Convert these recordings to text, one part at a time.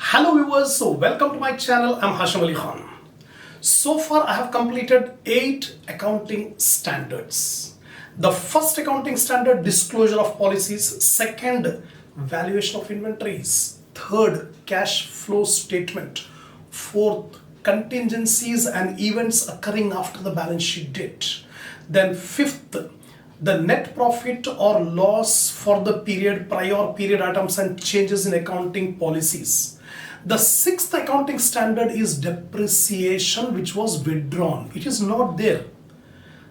Hello viewers, so welcome to my channel. I'm Hasham Ali Khan. So far I have completed 8 accounting standards. The first accounting standard, disclosure of policies. Second, valuation of inventories. Third, cash flow statement. Fourth, contingencies and events occurring after the balance sheet date. Then fifth, the net profit or loss for the period, prior period items and changes in accounting policies. The sixth accounting standard is depreciation, which was withdrawn. It is not there.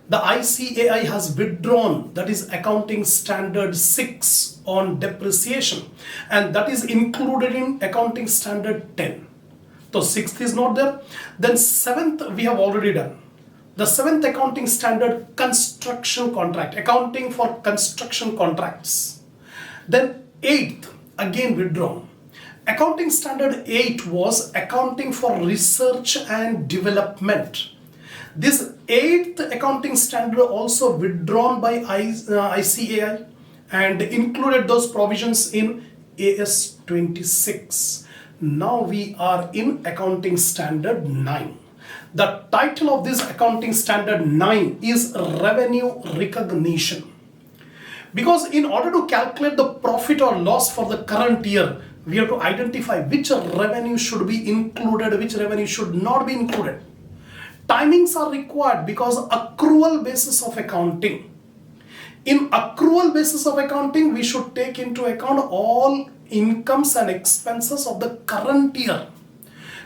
The ICAI has withdrawn, that is accounting standard 6 on depreciation, and that is included in accounting standard 10. So sixth is not there. Then seventh we have already done. The seventh accounting standard, construction contract, accounting for construction contracts. Then eighth, again withdrawn. Accounting standard 8 was accounting for research and development. This 8th accounting standard also withdrawn by ICAI and included those provisions in AS 26. Now we are in accounting standard 9. The title of this accounting standard 9 is revenue recognition. Because in order to calculate the profit or loss for the current year, we have to identify which revenue should be included, which revenue should not be included. Timings are required because accrual basis of accounting. In accrual basis of accounting, we should take into account all incomes and expenses of the current year.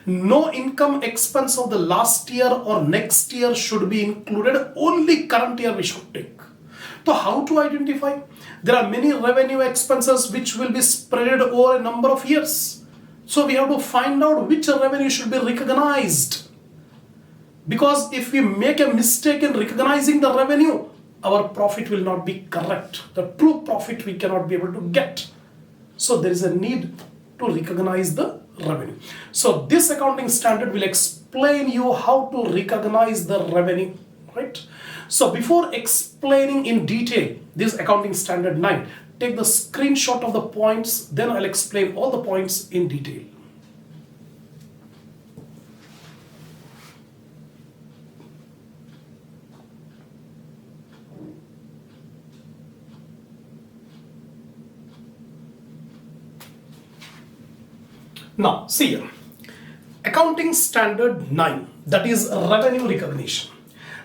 No income expense of the last year or next year should be included, only current year we should take. So how to identify? There are many revenue expenses which will be spread over a number of years. So we have to find out which revenue should be recognized. Because if we make a mistake in recognizing the revenue, our profit will not be correct. The true profit we cannot be able to get. So there is a need to recognize the revenue. So this accounting standard will explain you how to recognize the revenue, right? So before explaining in detail this accounting standard 9, take the screenshot of the points, then I'll explain all the points in detail. Now see here, accounting standard 9, that is revenue recognition.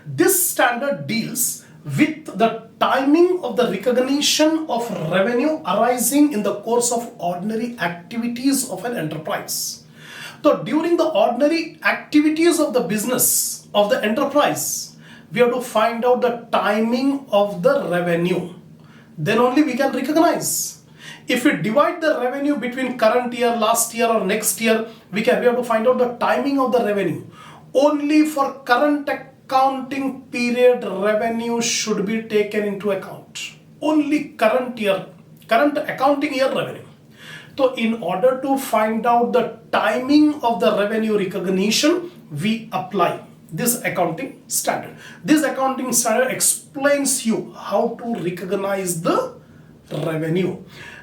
This standard deals with the timing of the recognition of revenue arising in the course of ordinary activities of an enterprise. So during the ordinary activities of the business, of the enterprise, we have to find out the timing of the revenue. Then only we can recognize. If we divide the revenue between current year, last year or next year, we have to find out the timing of the revenue. Only for current accounting period revenue should be taken into account. Only current year, current accounting year revenue. So in order to find out the timing of the revenue recognition, we apply this accounting standard. This accounting standard explains you how to recognize the revenue.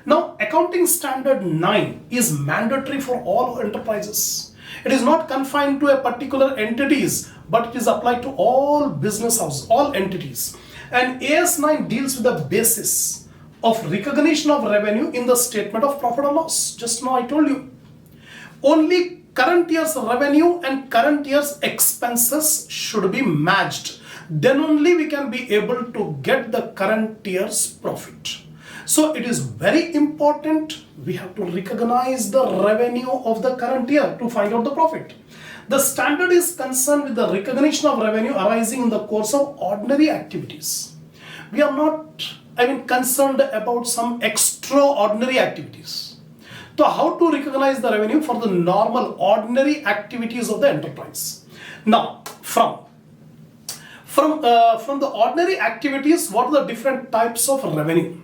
Now accounting standard 9 is mandatory for all enterprises. It is not confined to a particular entities, but it is applied to all business houses, all entities. And AS9 deals with the basis of recognition of revenue in the statement of profit or loss. Just now I told you. Only current year's revenue and current year's expenses should be matched. Then only we can be able to get the current year's profit. So it is very important, we have to recognize the revenue of the current year to find out the profit. The standard is concerned with the recognition of revenue arising in the course of ordinary activities. We are not, concerned about some extraordinary activities. So how to recognize the revenue for the normal, ordinary activities of the enterprise? Now, from the ordinary activities, what are the different types of revenue?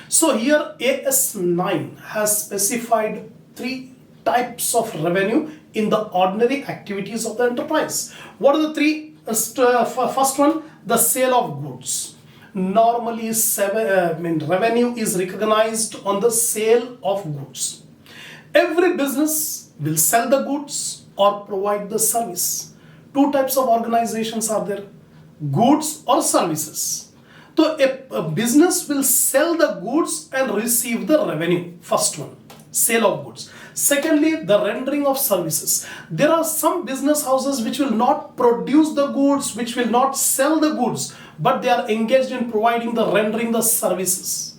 So here AS9 has specified 3 types of revenue in the ordinary activities of the enterprise. What are the 3? First one, the sale of goods. Normally revenue is recognized on the sale of goods. Every business will sell the goods or provide the service. Two types of organizations are there, goods or services. So a business will sell the goods and receive the revenue. First one, sale of goods. Secondly, the rendering of services. There are some business houses which will not produce the goods, which will not sell the goods, but they are engaged in providing the rendering the services.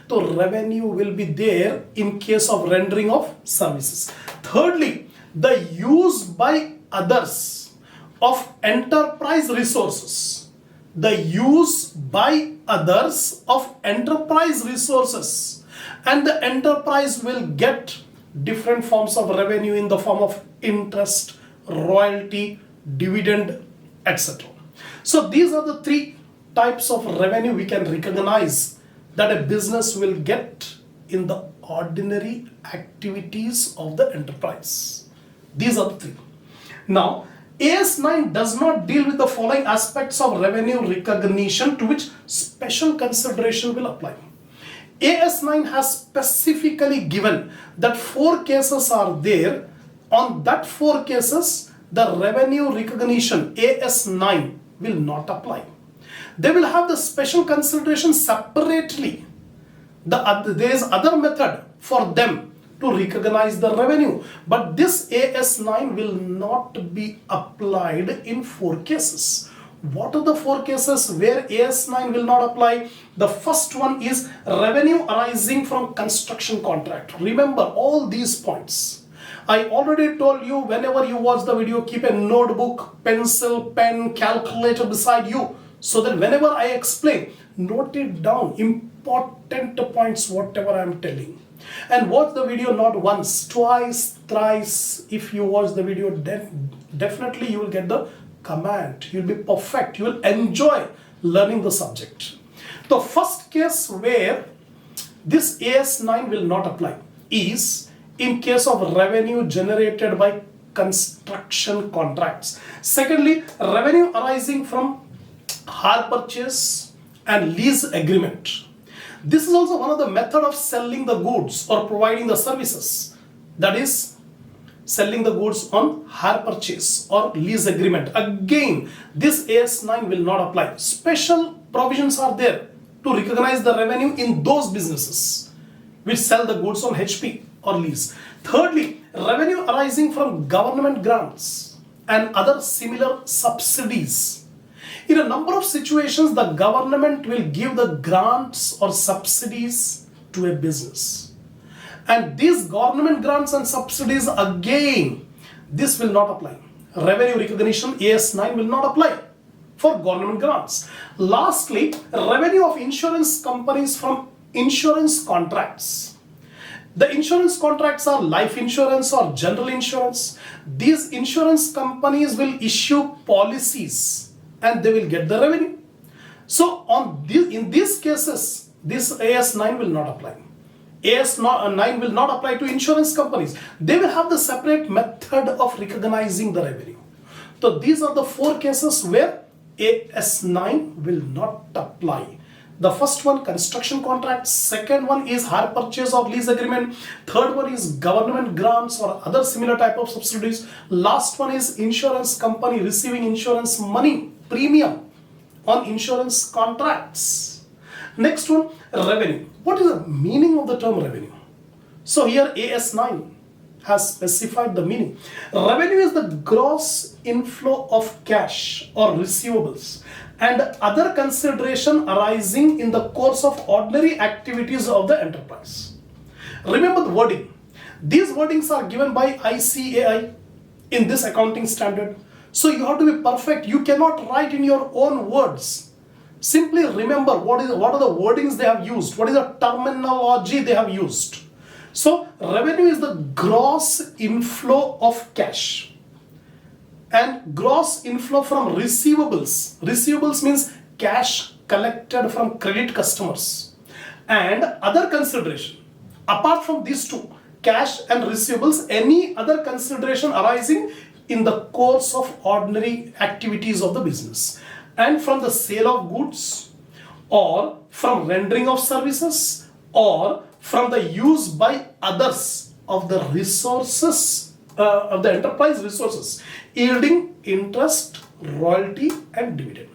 So revenue will be there in case of rendering of services. Thirdly, the use by others of enterprise resources. The use by others of enterprise resources, and the enterprise will get different forms of revenue in the form of interest, royalty, dividend, etc. So these are the three types of revenue we can recognize that a business will get in the ordinary activities of the enterprise. These are the three. Now, AS9 does not deal with the following aspects of revenue recognition to which special consideration will apply. AS9 has specifically given that 4 cases are there. On that 4 cases, the revenue recognition AS9 will not apply. They will have the special consideration separately. There is other method for them to recognize the revenue, but this AS9 will not be applied in 4 cases. What are the 4 cases where AS9 will not apply? The first one is revenue arising from construction contract. Remember all these points. I already told you, whenever you watch the video, keep a notebook, pencil, pen, calculator beside you, so that whenever I explain, note it down, important points, whatever I am telling. And watch the video not once, twice, thrice. If you watch the video, definitely you will get the command. You'll be perfect. You will enjoy learning the subject. The first case where this AS9 will not apply is in case of revenue generated by construction contracts. Secondly, revenue arising from hire purchase and lease agreement. This is also one of the method of selling the goods or providing the services. That is, selling the goods on hire purchase or lease agreement. Again, this AS9 will not apply. Special provisions are there to recognize the revenue in those businesses which sell the goods on HP or lease. Thirdly, revenue arising from government grants and other similar subsidies. In a number of situations, the government will give the grants or subsidies to a business. And these government grants and subsidies, again, this will not apply. Revenue recognition AS9 will not apply for government grants. Lastly, revenue of insurance companies from insurance contracts. The insurance contracts are life insurance or general insurance. These insurance companies will issue policies and they will get the revenue. So in these cases, this AS9 will not apply. AS9 will not apply to insurance companies. They will have the separate method of recognizing the revenue. So these are the 4 cases where AS9 will not apply. The first one, construction contract. Second one is hire purchase or lease agreement. Third one is government grants or other similar type of subsidies. Last one is insurance company receiving insurance money, premium on insurance contracts. Next one, revenue. What is the meaning of the term revenue? So here AS9 has specified the meaning. Revenue is the gross inflow of cash or receivables and other consideration arising in the course of ordinary activities of the enterprise. Remember the wording. These wordings are given by ICAI in this accounting standard. So you have to be perfect. You cannot write in your own words. Simply remember what are the wordings they have used, what is the terminology they have used. So revenue is the gross inflow of cash and gross inflow from receivables. Receivables means cash collected from credit customers and other consideration. Apart from these two, cash and receivables, any other consideration arising in the course of ordinary activities of the business, and from the sale of goods or from rendering of services or from the use by others of the resources of the enterprise resources, yielding interest, royalty, and dividend.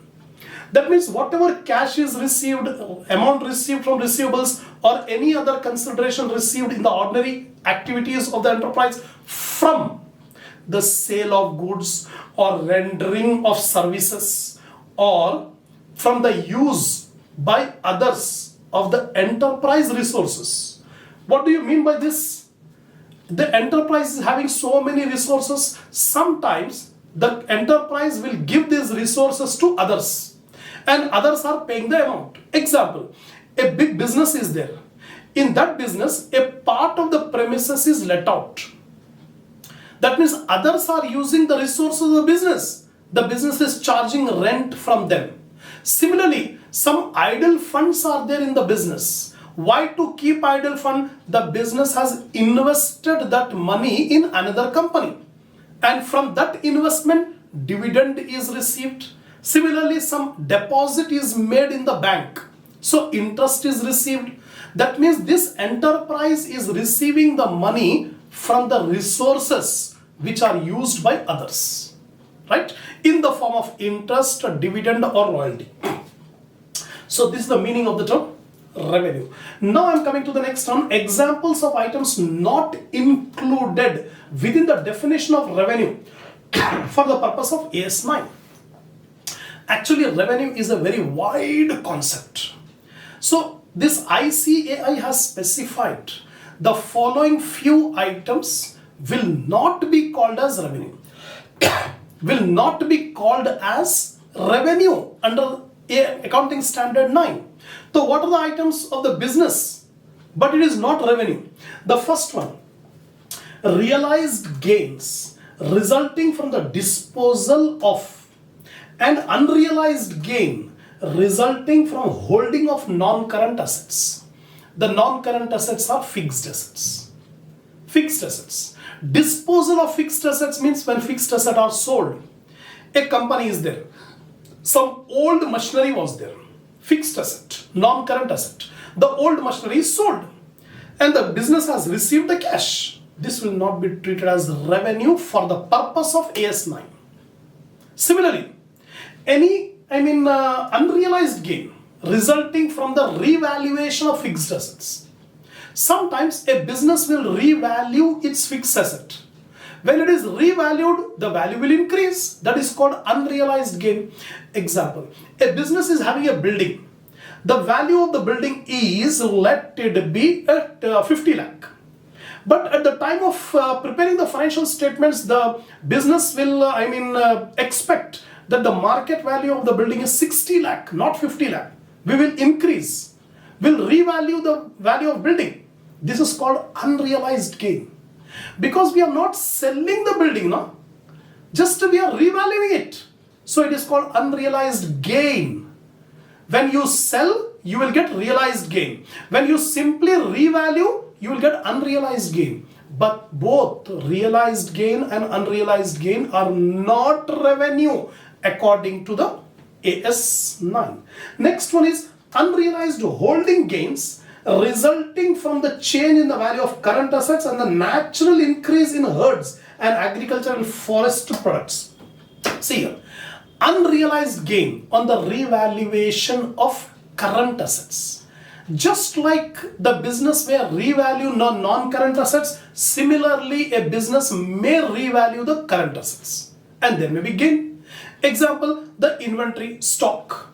That means whatever cash is received, amount received from receivables, or any other consideration received in the ordinary activities of the enterprise from the sale of goods or rendering of services, or from the use by others of the enterprise resources. What do you mean by this? The enterprise is having so many resources. Sometimes the enterprise will give these resources to others, and others are paying the amount. Example, a big business is there. In that business, a part of the premises is let out. That means others are using the resources of the business. The business is charging rent from them. Similarly, some idle funds are there in the business. Why to keep idle fund? The business has invested that money in another company, and from that investment, dividend is received. Similarly, some deposit is made in the bank, so interest is received. That means this enterprise is receiving the money from the resources which are used by others, right, in the form of interest, dividend, or royalty. So this is the meaning of the term revenue. Now I am coming to the next one, examples of items not included within the definition of revenue for the purpose of AS9. Actually, revenue is a very wide concept. So this ICAI has specified the following few items will not be called as revenue. Will not be called as revenue under accounting standard 9. So what are the items of the business, but it is not revenue? The first one, realized gains resulting from the disposal of, and unrealized gain resulting from holding of non-current assets. The non-current assets are fixed assets. Fixed assets. Disposal of fixed assets means when fixed assets are sold. A company is there. Some old machinery was there. Fixed asset, non-current asset. The old machinery is sold, and the business has received the cash. This will not be treated as revenue for the purpose of AS9. Similarly, any unrealized gain resulting from the revaluation of fixed assets. Sometimes a business will revalue its fixed asset. When it is revalued, the value will increase. That is called unrealized gain. Example, a business is having a building. The value of the building is, let it be at 50 lakh. But at the time of preparing the financial statements, the business will, expect that the market value of the building is 60 lakh, not 50 lakh. We will increase. We'll revalue the value of building. This is called unrealized gain. Because we are not selling the building, no? Just we are revaluing it. So it is called unrealized gain. When you sell, you will get realized gain. When you simply revalue, you will get unrealized gain. But both realized gain and unrealized gain are not revenue according to the AS9. Next one is unrealized holding gains resulting from the change in the value of current assets and the natural increase in herds and agricultural and forest products. See here, unrealized gain on the revaluation of current assets. Just like the business may revalue non-current assets, similarly a business may revalue the current assets, and there may be gain. Example, the inventory stock.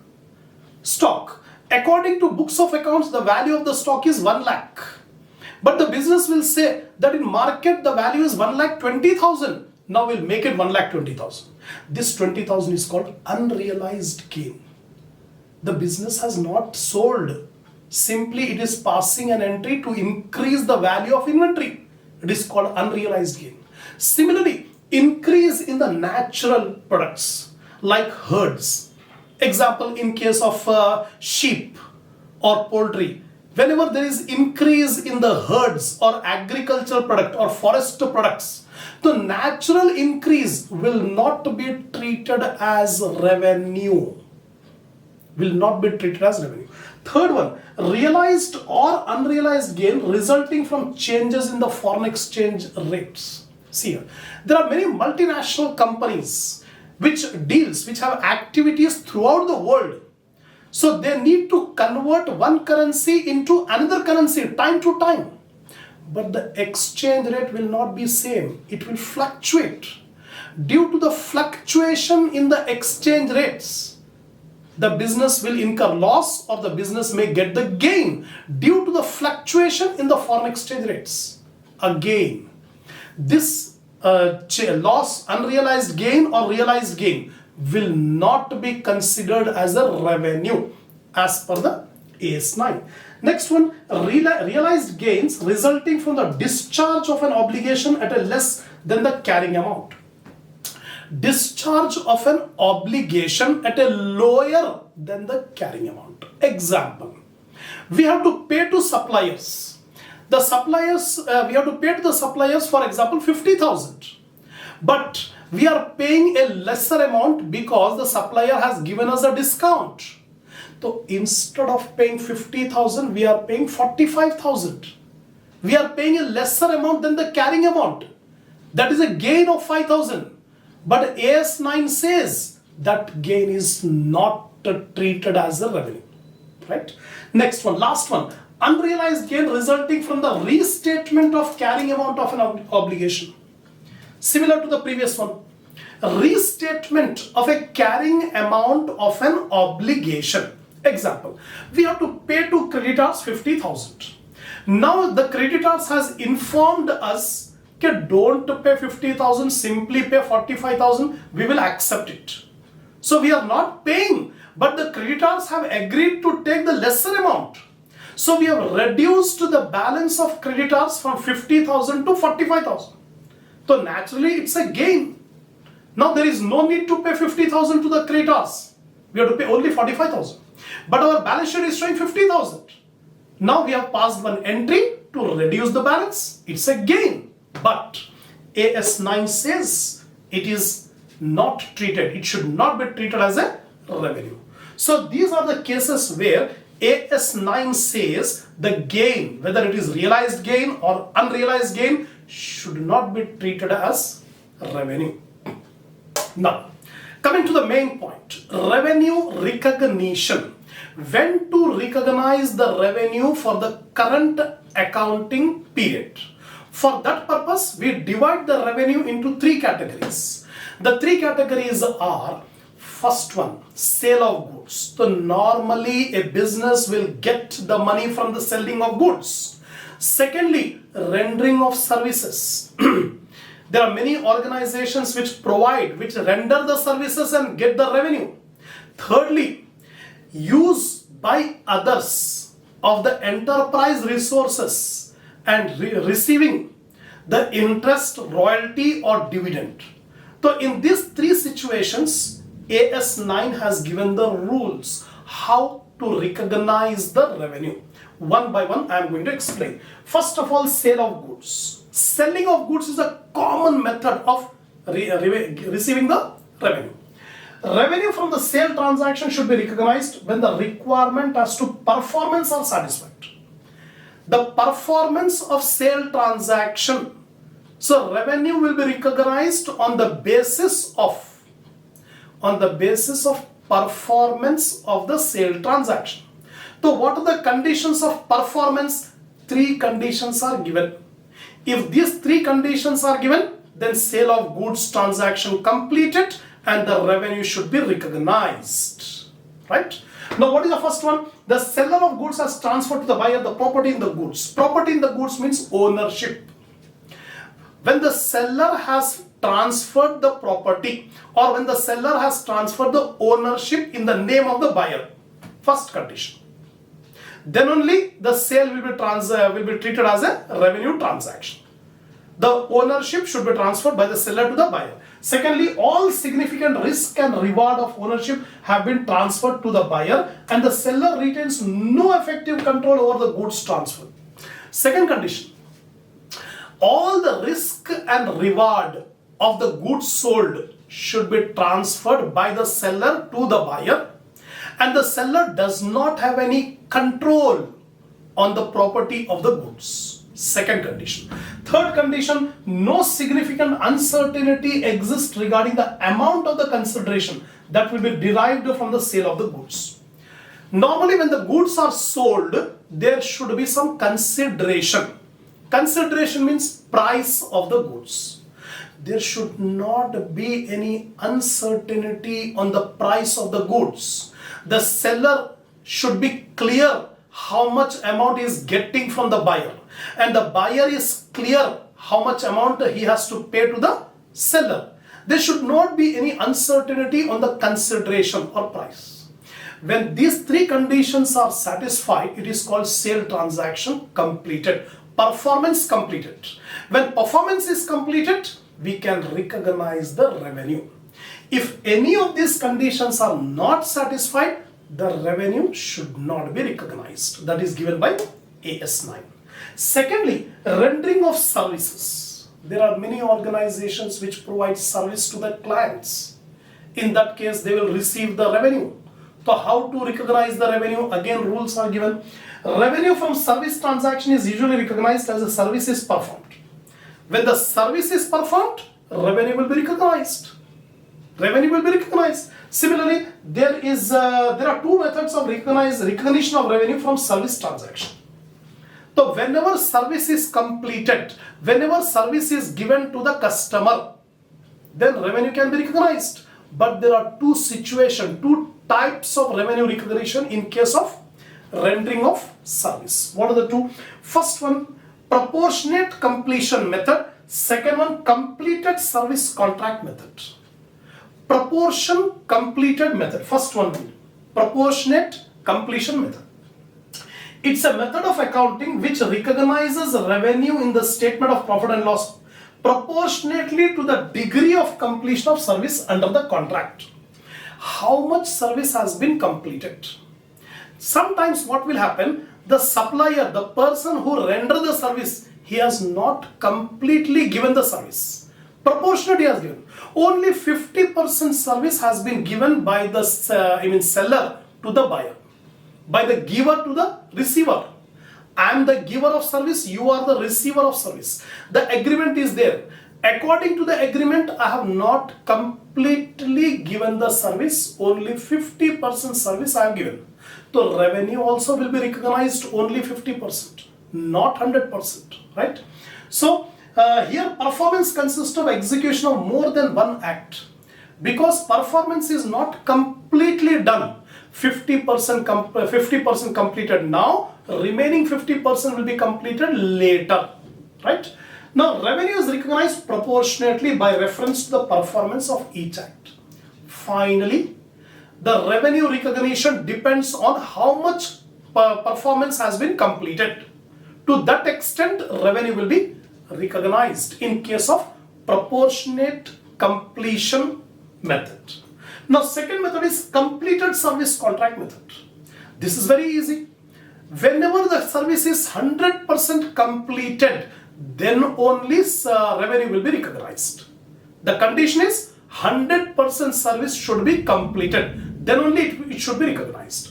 According to books of accounts, the value of the stock is 1 lakh. But the business will say that in market the value is 1,20,000. Now we'll make it 1,20,000. This 20,000 is called unrealized gain. The business has not sold. Simply it is passing an entry to increase the value of inventory. It is called unrealized gain. Similarly, increase in the natural products like herds. Example, in case of sheep or poultry, whenever there is increase in the herds or agricultural product or forest products, the natural increase will not be treated as revenue. Will not be treated as revenue. Third one, realized or unrealized gain resulting from changes in the foreign exchange rates. See here, there are many multinational companies which have activities throughout the world. So they need to convert one currency into another currency time to time. But the exchange rate will not be same. It will fluctuate. Due to the fluctuation in the exchange rates, the business will incur loss or the business may get the gain due to the fluctuation in the foreign exchange rates. Again, this loss, unrealized gain or realized gain will not be considered as a revenue as per the AS9. Next one, realized gains resulting from the discharge of an obligation at a less than the carrying amount. Discharge of an obligation at a lower than the carrying amount. Example, we have to pay to suppliers. We have to pay to the suppliers, for example, 50,000. But we are paying a lesser amount because the supplier has given us a discount. So instead of paying 50,000, we are paying 45,000. We are paying a lesser amount than the carrying amount. That is a gain of 5,000. But AS9 says that gain is not treated as a revenue. Right? Next one, last one. Unrealized gain resulting from the restatement of carrying amount of an obligation. Similar to the previous one. Restatement of a carrying amount of an obligation. Example, we have to pay to creditors 50,000. Now the creditors has informed us, okay, don't pay 50,000, simply pay 45,000, we will accept it. So we are not paying, but the creditors have agreed to take the lesser amount. So we have reduced the balance of creditors from 50,000 to 45,000. So naturally it's a gain. Now there is no need to pay 50,000 to the creditors. We have to pay only 45,000. But our balance sheet is showing 50,000. Now we have passed one entry to reduce the balance. It's a gain. But AS9 says it is not treated. It should not be treated as a revenue. So these are the cases where AS9 says the gain, whether it is realized gain or unrealized gain, should not be treated as revenue. Now, coming to the main point, revenue recognition. When to recognize the revenue for the current accounting period. For that purpose, we divide the revenue into three categories. The three categories are, first one, sale of goods. So normally a business will get the money from the selling of goods. Secondly, rendering of services. There are many organizations which render the services and get the revenue. Thirdly, use by others of the enterprise resources and receiving the interest, royalty or dividend. So in these three situations, AS9 has given the rules how to recognize the revenue. One by one I am going to explain. First of all, sale of goods. Selling of goods is a common method of receiving the revenue. Revenue from the sale transaction should be recognized when the requirement as to performance are satisfied. The performance of sale transaction. So revenue will be recognized on the basis of performance of the sale transaction. So what are the conditions of performance? Three conditions are given. If these three conditions are given, then sale of goods transaction completed and the revenue should be recognized. Right? Now what is the first one? The seller of goods has transferred to the buyer the property in the goods. Property in the goods means ownership. When the seller has transferred the property or when the seller has transferred the ownership in the name of the buyer, first condition, then only the sale will be treated as a revenue transaction. The ownership should be transferred by the seller to the buyer. Secondly, all significant risk and reward of ownership have been transferred to the buyer and the seller retains no effective control over the goods transfer. Second condition, all the risk and reward of the goods sold should be transferred by the seller to the buyer and the seller does not have any control on the property of the goods. Second condition. Third condition, no significant uncertainty exists regarding the amount of the consideration that will be derived from the sale of the goods. Normally when the goods are sold, there should be some consideration. Consideration means price of the goods. There should not be any uncertainty on the price of the goods. The seller should be clear how much amount he is getting from the buyer, and the buyer is clear how much amount he has to pay to the seller. There should not be any uncertainty on the consideration or price. When these three conditions are satisfied, it is called sale transaction completed, performance completed. When performance is completed, we can recognize the revenue. If any of these conditions are not satisfied, the revenue should not be recognized. That is given by AS9. Secondly, rendering of services. There are many organizations which provide service to their clients. In that case, they will receive the revenue. So how to recognize the revenue? Again, rules are given. Revenue from service transaction is usually recognized as the service is performed. When the service is performed, revenue will be recognized. Revenue will be recognized. Similarly, there are two methods of recognition of revenue from service transaction. So whenever service is completed, whenever service is given to the customer, then revenue can be recognized. But there are two situations, two types of revenue recognition in case of rendering of service. What are the two? First one, proportionate completion method. Second one, completed service contract method. Proportion completed method. First one, proportionate completion method. It's a method of accounting which recognizes revenue in the statement of profit and loss proportionately to the degree of completion of service under the contract. How much service has been completed? Sometimes what will happen, the supplier, the person who rendered the service, he has not completely given the service. Proportionately has given. Only 50% service has been given by the seller to the buyer, by the giver to the receiver. I am the giver of service, you are the receiver of service. The agreement is there. According to the agreement, I have not completely given the service, only 50% service I have given. So revenue also will be recognized only 50%, not 100%, right? So here performance consists of execution of more than one act. Because performance is not completely done, 50% completed now, remaining 50% will be completed later, right? Now revenue is recognized proportionately by reference to the performance of each act. Finally, the revenue recognition depends on how much performance has been completed. To that extent, revenue will be recognized in case of proportionate completion method. Now second method is completed service contract method. This is very easy. Whenever the service is 100% completed, then only revenue will be recognized. The condition is 100% service should be completed, then only it should be recognized.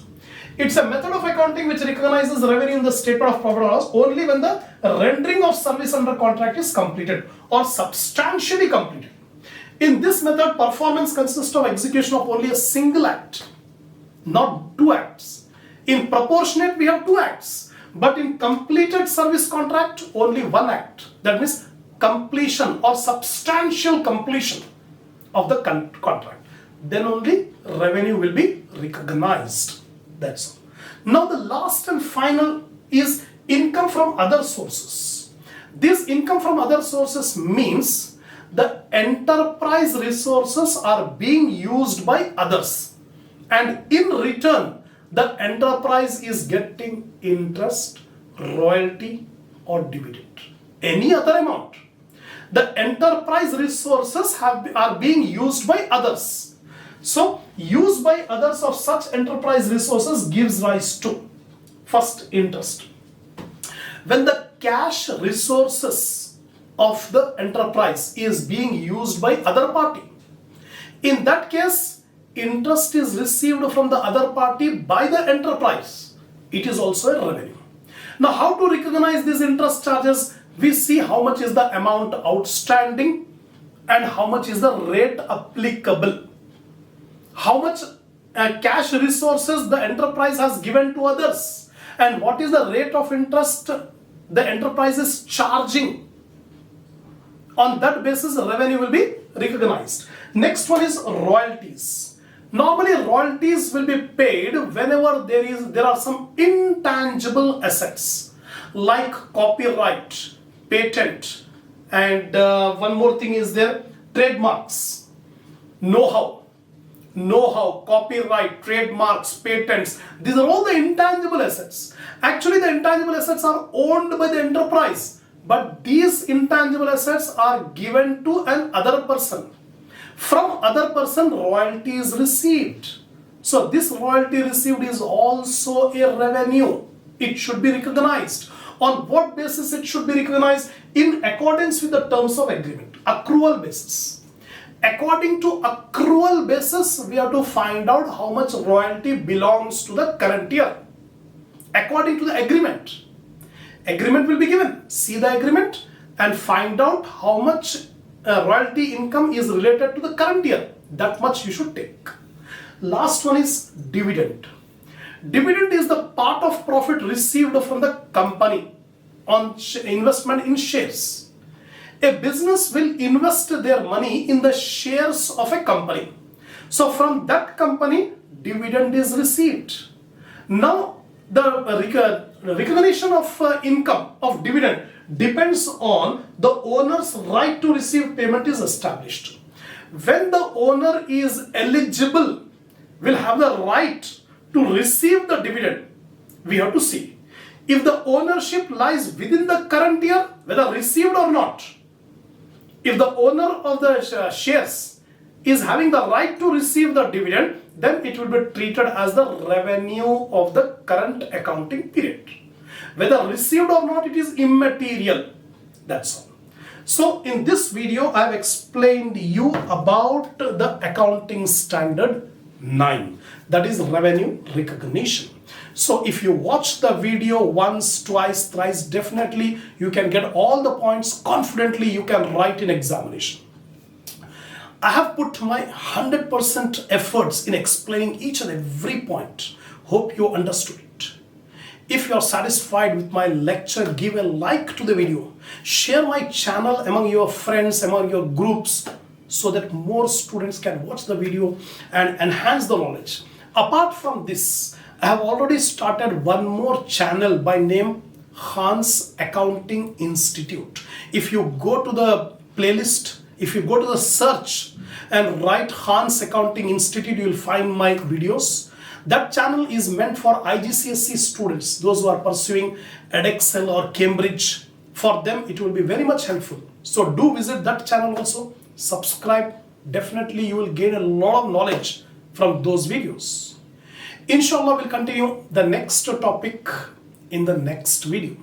It's a method of accounting which recognizes revenue in the statement of profit or loss only when the rendering of service under contract is completed or substantially completed. In this method, performance consists of execution of only a single act, not two acts. In proportionate, we have two acts, but in completed service contract, only one act. That means completion or substantial completion of the contract. Then only revenue will be recognized. That's all. Now the last and final is income from other sources. This income from other sources means the enterprise resources are being used by others, and in return the enterprise is getting interest, royalty or dividend, any other amount. The enterprise resources are being used by others. So use by others of such enterprise resources gives rise to first interest. When the cash resources of the enterprise is being used by other party, in that case interest is received from the other party by the enterprise. It is also a revenue. Now, how to recognize these interest charges? We see how much is the amount outstanding and how much is the rate applicable. How much cash resources the enterprise has given to others, and what is the rate of interest the enterprise is charging. On that basis, revenue will be recognized. Next one is royalties. Normally, royalties will be paid whenever there are some intangible assets like copyright, patent, and one more thing is there, trademarks, know-how, copyright, trademarks, patents. These are all the intangible assets. Actually, the intangible assets are owned by the enterprise, but these intangible assets are given to another person. From other person, royalty is received. So this royalty received is also a revenue. It should be recognized. On what basis it should be recognized? In accordance with the terms of agreement, accrual basis. According to accrual basis, we have to find out how much royalty belongs to the current year. According to the agreement, agreement will be given. See the agreement and find out how much royalty income is related to the current year. That much you should take. Last one is dividend. Dividend is the part of profit received from the company on investment in shares. A business will invest their money in the shares of a company. So from that company, dividend is received. Now, the recognition of income of dividend depends on the owner's right to receive payment is established. When the owner is eligible, will have the right to receive the dividend, we have to see. If the ownership lies within the current year, whether received or not, if the owner of the shares is having the right to receive the dividend, then it will be treated as the revenue of the current accounting period. Whether received or not, it is immaterial. That's all. So in this video, I have explained you about the accounting standard 9, that is revenue recognition. So if you watch the video once, twice, thrice, definitely you can get all the points confidently you can write in examination. I have put my 100% efforts in explaining each and every point. Hope you understood it. If you are satisfied with my lecture, give a like to the video. Share my channel among your friends, among your groups, so that more students can watch the video and enhance the knowledge. Apart from this, I have already started one more channel by name Khan's Accounting Institute. If you go to the playlist, if you go to the search and write Khan's Accounting Institute, you will find my videos. That channel is meant for IGCSE students, those who are pursuing edexcel or Cambridge. For them, it will be very much helpful. So do visit that channel also. Subscribe. Definitely you will gain a lot of knowledge from those videos. Inshallah, we'll continue the next topic in the next video.